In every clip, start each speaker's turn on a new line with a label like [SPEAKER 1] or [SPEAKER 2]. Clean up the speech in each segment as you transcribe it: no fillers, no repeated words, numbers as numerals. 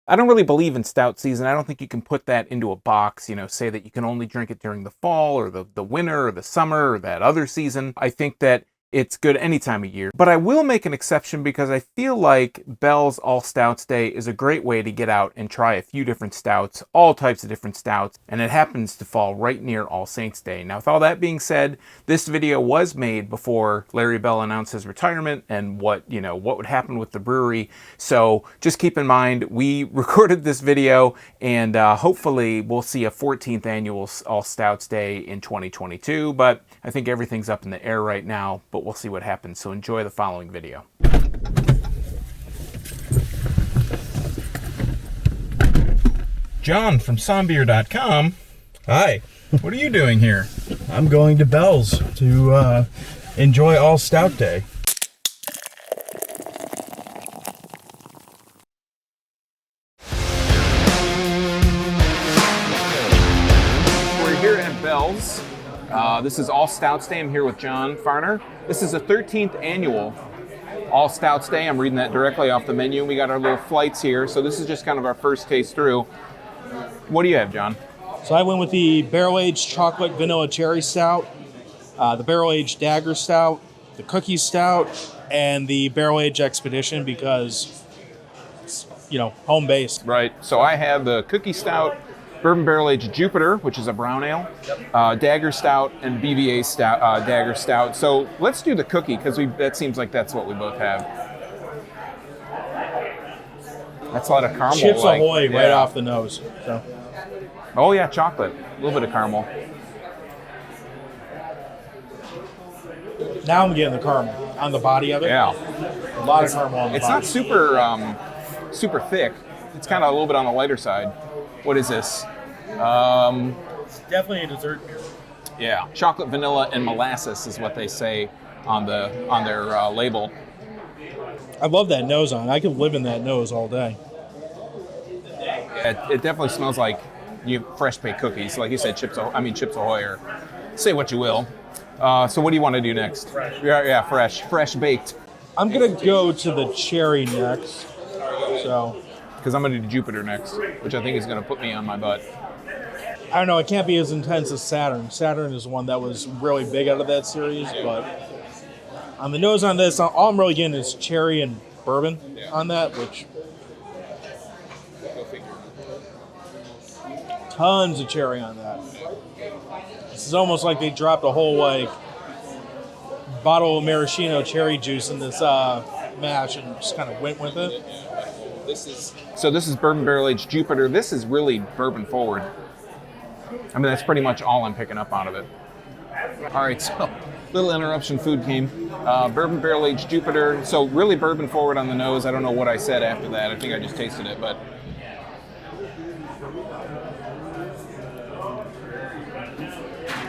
[SPEAKER 1] I don't really believe in stout season. I don't think you can put that into a box, say that you can only drink it during the fall or the winter or the summer or that other season. I think that it's good any time of year. But I will make an exception because I feel like Bell's All Stouts Day is a great way to get out and try a few different stouts, all types of different stouts, and it happens to fall right near All Saints Day. Now, with all that being said, this video was made before Larry Bell announced his retirement and what would happen with the brewery. So just keep in mind, we recorded this video and hopefully we'll see a 14th annual All Stouts Day in 2022, but I think everything's up in the air right now. But we'll see what happens, so enjoy the following video. John from sombeer.com.
[SPEAKER 2] Hi.
[SPEAKER 1] What are you doing here?
[SPEAKER 2] I'm going to Bell's to enjoy All Stout Day.
[SPEAKER 1] We're here at Bell's. This is All Stouts Day. I'm here with John Farner. This is the 13th annual All Stouts Day. I'm reading that directly off the menu. We got our little flights here, so this is just kind of our first taste through. What do you have, John?
[SPEAKER 3] So I went with the barrel-aged chocolate vanilla cherry stout, the barrel-aged Dagger stout, the cookie stout, and the barrel-aged expedition because it's, home base.
[SPEAKER 1] Right. So I have the cookie stout, bourbon barrel aged Jupiter, which is a brown ale, Dagger Stout, and BVA Stout, Dagger Stout. So let's do the cookie because that seems like that's what we both have. That's a lot of caramel.
[SPEAKER 3] Chips Ahoy right off the nose. So.
[SPEAKER 1] Oh yeah, chocolate, a little bit of caramel.
[SPEAKER 3] Now I'm getting the caramel on the body of it.
[SPEAKER 1] Yeah,
[SPEAKER 3] a lot of caramel on the
[SPEAKER 1] body.
[SPEAKER 3] It's
[SPEAKER 1] not super thick. It's kind of a little bit on the lighter side. What is this?
[SPEAKER 3] It's definitely a dessert beer.
[SPEAKER 1] Yeah, chocolate, vanilla, and molasses is what they say on their label.
[SPEAKER 3] I love that nose on. I could live in that nose all day.
[SPEAKER 1] Yeah, it definitely smells like fresh baked cookies, like you said, Chips Ahoy, or say what you will. So what do you want to do next? Fresh. Yeah, fresh baked.
[SPEAKER 3] I'm gonna go to the cherry next. So.
[SPEAKER 1] Because I'm going to do Jupiter next, which I think is going to put me on my butt.
[SPEAKER 3] I don't know, it can't be as intense as Saturn. Saturn is one that was really big out of that series, but on the nose on this, all I'm really getting is cherry and bourbon on that, which... Tons of cherry on that. This is almost like they dropped a whole, bottle of maraschino cherry juice in this mash and just kind of went with it.
[SPEAKER 1] So this is bourbon barrel aged Jupiter. This is really bourbon forward. I mean, that's pretty much all I'm picking up out of it. All right, so little interruption. Food came. Bourbon barrel aged Jupiter. So really bourbon forward on the nose. I don't know what I said after that. I think I just tasted it, but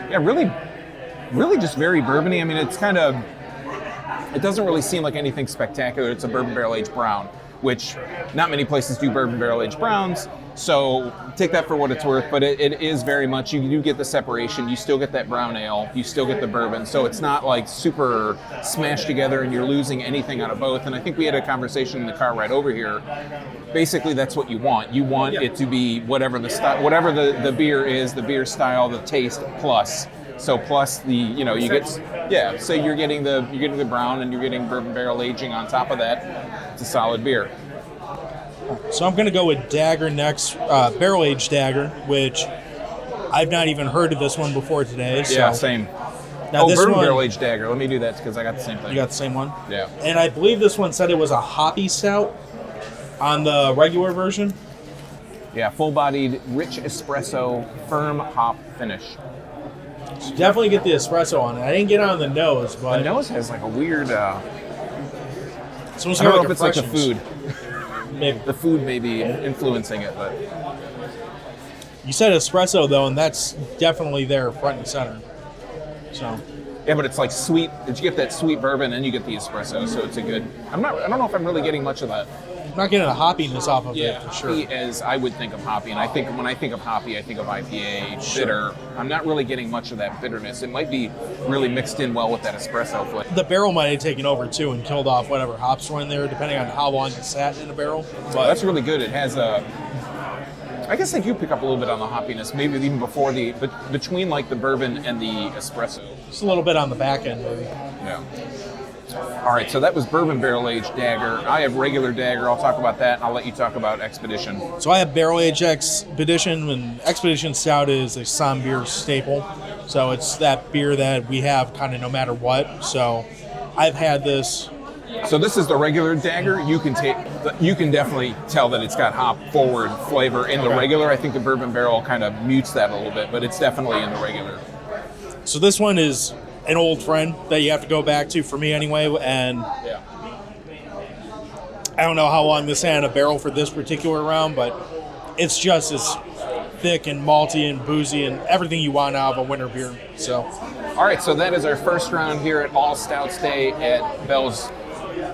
[SPEAKER 1] yeah, really just very bourbony. I mean, it's kind of. It doesn't really seem like anything spectacular. It's a bourbon barrel aged brown, which not many places do bourbon barrel aged browns, so take that for what it's worth, but it is very much, you do get the separation, you still get that brown ale, you still get the bourbon, so it's not like super smashed together and you're losing anything out of both. And I think we had a conversation in the car right over here. Basically, that's what you want. You want it to be whatever the style, whatever the beer is, the beer style, the taste plus. So plus the, you get, so you're getting the brown and you're getting bourbon barrel aging on top of that. It's a solid beer.
[SPEAKER 3] So I'm going to go with Dagger next, barrel aged Dagger, which I've not even heard of this one before today. So.
[SPEAKER 1] Yeah, same.
[SPEAKER 3] Now this
[SPEAKER 1] bourbon
[SPEAKER 3] one,
[SPEAKER 1] barrel aged Dagger. Let me do that because I got the same thing.
[SPEAKER 3] You got the same one?
[SPEAKER 1] Yeah.
[SPEAKER 3] And I believe this one said it was a hoppy stout on the regular version.
[SPEAKER 1] Yeah, full-bodied, rich espresso, firm hop finish.
[SPEAKER 3] So definitely get the espresso on it. I didn't get it on the nose, but
[SPEAKER 1] the nose has like a weird.
[SPEAKER 3] I
[SPEAKER 1] don't know if it's like the food.
[SPEAKER 3] Maybe
[SPEAKER 1] the food may be influencing it, but
[SPEAKER 3] you said espresso though, and that's definitely there front and center. So
[SPEAKER 1] yeah, but it's like sweet. You get that sweet bourbon, and you get the espresso, so it's a good. I don't know if I'm really getting much of that.
[SPEAKER 3] I'm not getting a hoppiness off of it, for sure.
[SPEAKER 1] Hoppy as I would think of hoppy, and I think when I think of hoppy, I think of IPA, bitter. I'm not really getting much of that bitterness. It might be really mixed in well with that espresso flavor.
[SPEAKER 3] The barrel might have taken over, too, and killed off whatever hops were in there, depending on how long it sat in a barrel. But
[SPEAKER 1] That's really good. It has a... I guess I do pick up a little bit on the hoppiness, maybe even before but between like the bourbon and the espresso.
[SPEAKER 3] just a little bit on the back end, maybe.
[SPEAKER 1] Yeah. All right, so that was bourbon barrel-aged Dagger. I have regular Dagger. I'll talk about that, and I'll let you talk about Expedition.
[SPEAKER 3] So I have barrel-aged Expedition, and Expedition Stout is a Somm beer staple. So it's that beer that we have kind of no matter what. So I've had this.
[SPEAKER 1] So this is the regular Dagger. You can definitely tell that it's got hop-forward flavor in the regular. I think the bourbon barrel kind of mutes that a little bit, but it's definitely in the regular.
[SPEAKER 3] So this one is an old friend that you have to go back to for me anyway, and I don't know how long this had in a barrel for this particular round, but it's just as thick and malty and boozy and everything you want out of a winter beer. So,
[SPEAKER 1] all right, so that is our first round here at All Stouts Day at Bell's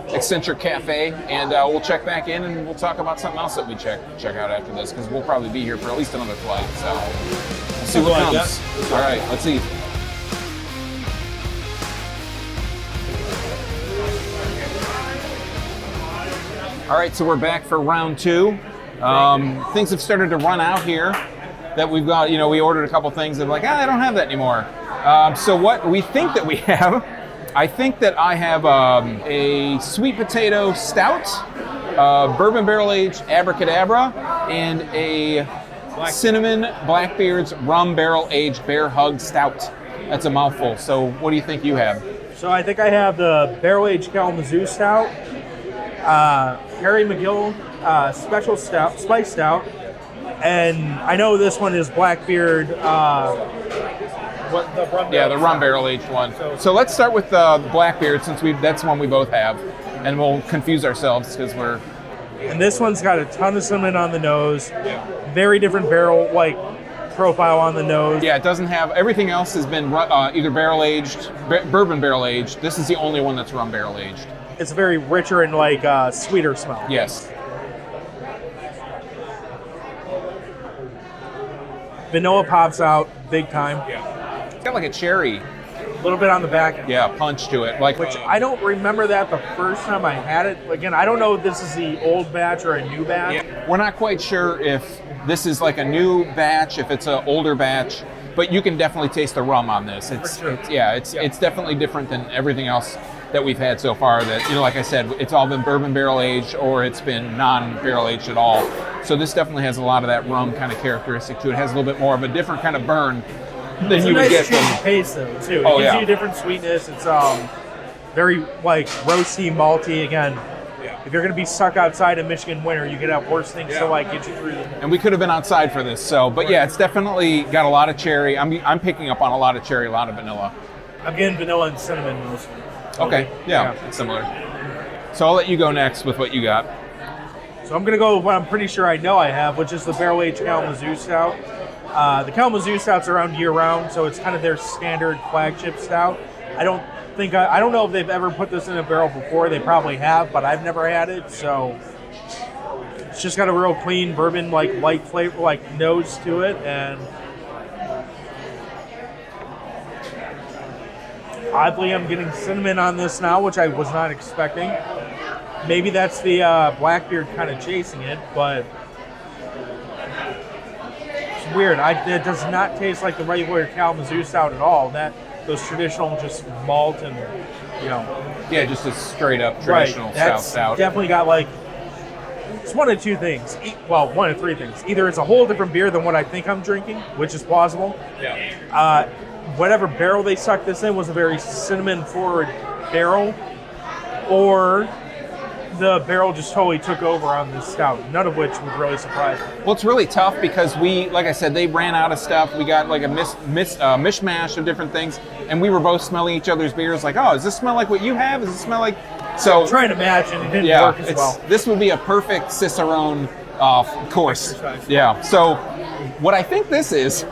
[SPEAKER 1] Eccentric Cafe, and we'll check back in and we'll talk about something else that we check out after this, because we'll probably be here for at least another flight. So we'll see what comes. All right, let's see. All right, so we're back for round two. Things have started to run out here that we've got. We ordered a couple things and like, I don't have that anymore. So what we think that we have, I think that I have a sweet potato stout, bourbon barrel aged abracadabra, and a cinnamon Blackbeard's rum barrel aged bear hug stout. That's a mouthful. So what do you think you have?
[SPEAKER 3] So I think I have the barrel aged Kalamazoo Stout, Harry McGill Special Stout, Spice Stout, and I know this one is Blackbeard.
[SPEAKER 1] The rum barrel aged one. So let's start with the Blackbeard, since that's one we both have, and we'll confuse ourselves because we're.
[SPEAKER 3] And this one's got a ton of cinnamon on the nose. Very different barrel profile on the nose.
[SPEAKER 1] Yeah, it doesn't have, everything else has been either barrel aged, bourbon barrel aged. This is the only one that's rum barrel aged.
[SPEAKER 3] It's very richer and sweeter smell.
[SPEAKER 1] Yes.
[SPEAKER 3] Vanilla pops out big time.
[SPEAKER 1] Yeah. It's got like a cherry.
[SPEAKER 3] A little bit on the back end.
[SPEAKER 1] Yeah, punch to it.
[SPEAKER 3] Which I don't remember that the first time I had it. Again, I don't know if this is the old batch or a new batch.
[SPEAKER 1] Yeah. We're not quite sure if this is like a new batch, if it's an older batch, but you can definitely taste the rum on this. It's definitely different than everything else that we've had so far. That, like I said, it's all been bourbon barrel aged or it's been non-barrel aged at all. So this definitely has a lot of that rum kind of characteristic to it. It has a little bit more of a different kind of burn than you would get from.
[SPEAKER 3] It's a nice taste though too.
[SPEAKER 1] Oh,
[SPEAKER 3] it gives you a different sweetness. It's very roasty, malty. Again, if you're going to be stuck outside in Michigan winter, you could have worse things to get you through.
[SPEAKER 1] And we could have been outside for this. So, but yeah, it's definitely got a lot of cherry. I'm picking up on a lot of cherry, a lot of vanilla.
[SPEAKER 3] I'm getting vanilla and cinnamon mostly.
[SPEAKER 1] Okay, yeah, it's similar. So I'll let you go next with what you got.
[SPEAKER 3] So I'm going to go with what I'm pretty sure I know I have, which is the barrel-aged Kalamazoo Stout. The Kalamazoo Stout's around year-round, so it's kind of their standard flagship stout. I don't know if they've ever put this in a barrel before. They probably have, but I've never had it, so it's just got a real clean bourbon, light flavor, nose to it, and oddly, I'm getting cinnamon on this now, which I was not expecting. Maybe that's the Blackbeard kind of chasing it, but it's weird. It does not taste like the regular Kalamazoo Stout at all. Those traditional just malt and,
[SPEAKER 1] Yeah, just a straight up traditional stout.
[SPEAKER 3] Definitely got it's one of two things. Well, one of three things. Either it's a whole different beer than what I think I'm drinking, which is plausible.
[SPEAKER 1] Yeah.
[SPEAKER 3] Whatever barrel they sucked this in was a very cinnamon forward barrel, or the barrel just totally took over on this stout, none of which would really surprise me.
[SPEAKER 1] Well, it's really tough because like I said, they ran out of stuff. We got like a mishmash of different things, and we were both smelling each other's beers like, oh, does this smell like what you have? Does it smell like... So
[SPEAKER 3] I'm trying to match, and it didn't work as well.
[SPEAKER 1] This would be a perfect Cicerone course.
[SPEAKER 3] Exercise.
[SPEAKER 1] Yeah, so what I think this is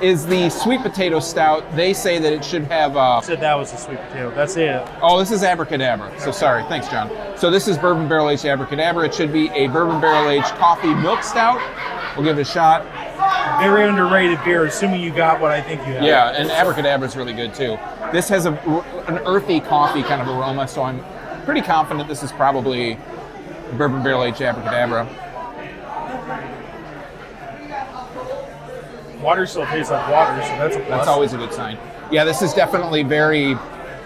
[SPEAKER 1] is the sweet potato stout. They say that it should have.
[SPEAKER 3] Said that was a sweet potato. That's it.
[SPEAKER 1] Oh, this is Abracadabra. So sorry. Thanks, John. So this is bourbon barrel aged Abracadabra. It should be a bourbon barrel aged coffee milk stout. We'll give it a shot.
[SPEAKER 3] Very underrated beer, assuming you got what I think you have.
[SPEAKER 1] Yeah, and Abracadabra is really good too. This has an earthy coffee kind of aroma, so I'm pretty confident this is probably bourbon barrel aged Abracadabra.
[SPEAKER 3] Water still tastes like water, so that's a plus.
[SPEAKER 1] That's always a good sign. Yeah, this is definitely very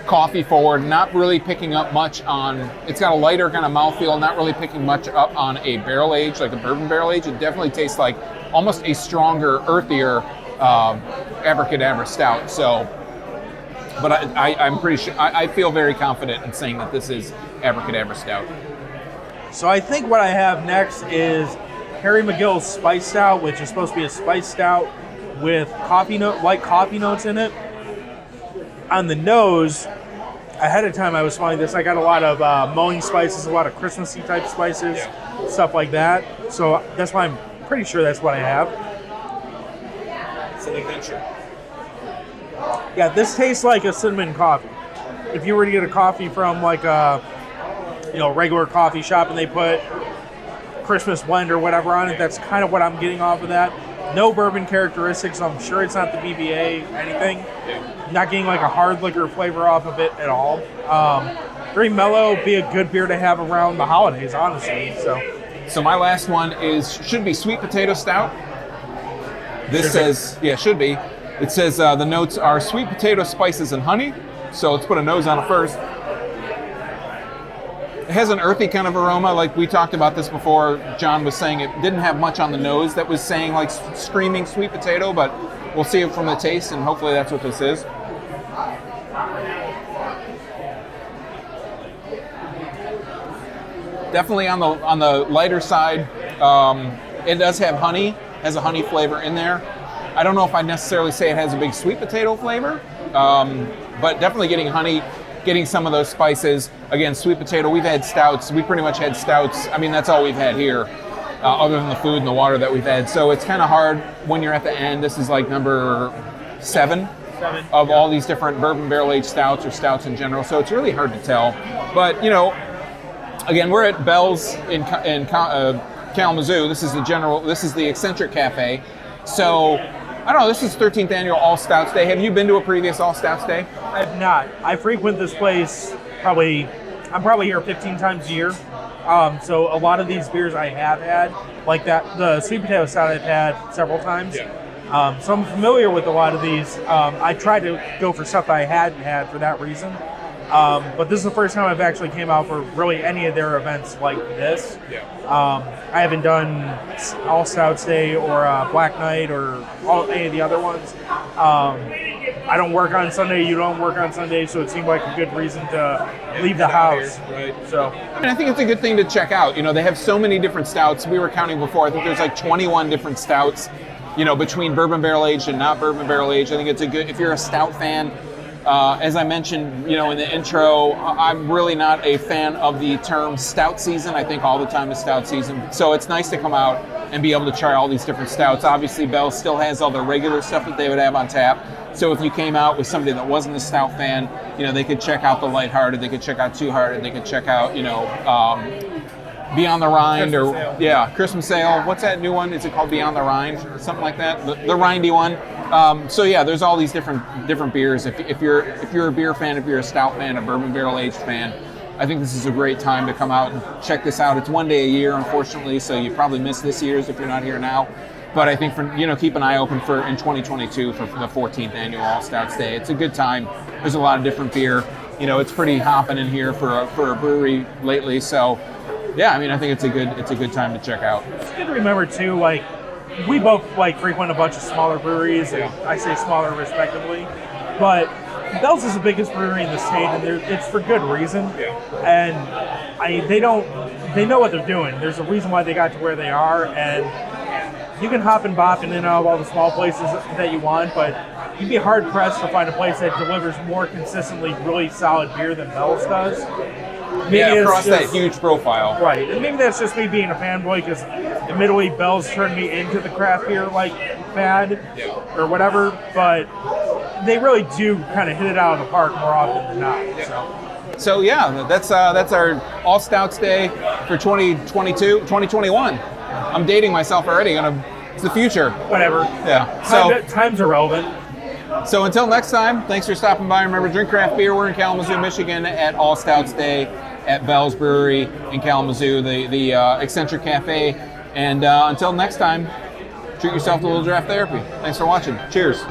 [SPEAKER 1] coffee forward, not really picking up much on, it's got a lighter kind of mouthfeel, not really picking much up on a barrel age, like a bourbon barrel age. It definitely tastes like almost a stronger, earthier Abracadabra stout. So, but I'm pretty sure, I feel very confident in saying that this is Abracadabra stout.
[SPEAKER 3] So I think what I have next is Harry McGill's Spice Stout, which is supposed to be a spice stout with light coffee notes in it. On the nose, ahead of time I was smelling this, I got a lot of mowing spices, a lot of Christmassy type spices, stuff like that. So that's why I'm pretty sure that's what I have.
[SPEAKER 1] It's an adventure.
[SPEAKER 3] Yeah, this tastes like a cinnamon coffee. If you were to get a coffee from like a regular coffee shop and they put Christmas blend or whatever on it, that's kind of what I'm getting off of that. No bourbon characteristics. I'm sure it's not the BBA anything. Not getting like a hard liquor flavor off of it at all. Very mellow, be a good beer to have around the holidays, honestly.
[SPEAKER 1] So my last one should be sweet potato stout. This says, should be. It says the notes are sweet potato, spices, and honey. So let's put a nose on it first. It has an earthy kind of aroma, like we talked about this before. John was saying it didn't have much on the nose that was saying like screaming sweet potato, but we'll see it from the taste, and hopefully that's what this is. Definitely on the lighter side. It does have honey, has a honey flavor in there. I don't know if I'd necessarily say it has a big sweet potato flavor, but definitely getting honey, getting some of those spices. Again, sweet potato, we've had stouts. We pretty much had stouts. I mean, that's all we've had here, other than the food and the water that we've had. So it's kind of hard when you're at the end. This is like number seven of all these different bourbon barrel-aged stouts or stouts in general. So it's really hard to tell. But, again, we're at Bell's in Kalamazoo. This is the Eccentric Cafe. So, I don't know, this is 13th Annual All Stouts Day. Have you been to a previous All Stouts Day?
[SPEAKER 3] I have not. I frequent this place I'm probably here 15 times a year. So a lot of these beers I have had, like the sweet potato stout I've had several times. Yeah. So I'm familiar with a lot of these. I try to go for stuff I hadn't had for that reason. But this is the first time I've actually came out for really any of their events like this. Yeah. I haven't done All Stouts Day or Black Night or any of the other ones. I don't work on Sunday, you don't work on Sunday, so it seemed like a good reason to leave the house. Right. So,
[SPEAKER 1] I mean, I think it's a good thing to check out. They have so many different stouts. We were counting before. I think there's like 21 different stouts, between bourbon barrel aged and not bourbon barrel aged. I think it's if you're a stout fan. As I mentioned, in the intro, I'm really not a fan of the term stout season. I think all the time is stout season. So it's nice to come out and be able to try all these different stouts. Obviously, Bell still has all the regular stuff that they would have on tap. So if you came out with somebody that wasn't a stout fan, they could check out the lighthearted, they could check out Two Hearted, they could check out, Beyond the Rind Christmas Ale. What's that new one? Is it called Beyond the Rind or something like that? The Rindy one. There's all these different beers. If you're a beer fan, if you're a stout fan, a bourbon barrel aged fan, I think this is a great time to come out and check this out. It's one day a year, unfortunately, so you probably miss this year's if you're not here now. But I think keep an eye open in 2022 for the 14th Annual All Stouts Day. It's a good time. There's a lot of different beer. It's pretty hopping in here for a brewery lately. So, yeah, I mean, I think it's a good time to check out.
[SPEAKER 3] It's good to remember too, we both frequent a bunch of smaller breweries, and I say smaller respectively, but Bell's is the biggest brewery in the state, and it's for good reason. Yeah. And they know what they're doing. There's a reason why they got to where they are, and you can hop and bop in and out of all the small places that you want, but you'd be hard pressed to find a place that delivers more consistently really solid beer than Bell's does.
[SPEAKER 1] Maybe across that huge profile.
[SPEAKER 3] Right, and maybe that's just me being a fanboy, because admittedly, Bell's turned me into the craft beer like fad or whatever, but they really do kind of hit it out of the park more often than not.
[SPEAKER 4] So yeah, that's our All Stouts Day for 2021. I'm dating myself already. It's the future.
[SPEAKER 3] Whatever.
[SPEAKER 4] Yeah. So
[SPEAKER 3] times are relevant.
[SPEAKER 4] So until next time, thanks for stopping by. Remember, drink craft beer. We're in Kalamazoo, Michigan at All Stouts Day at Bell's Brewery in Kalamazoo, the Eccentric Cafe. And until next time, treat yourself to a little draft therapy. Thanks for watching. Cheers.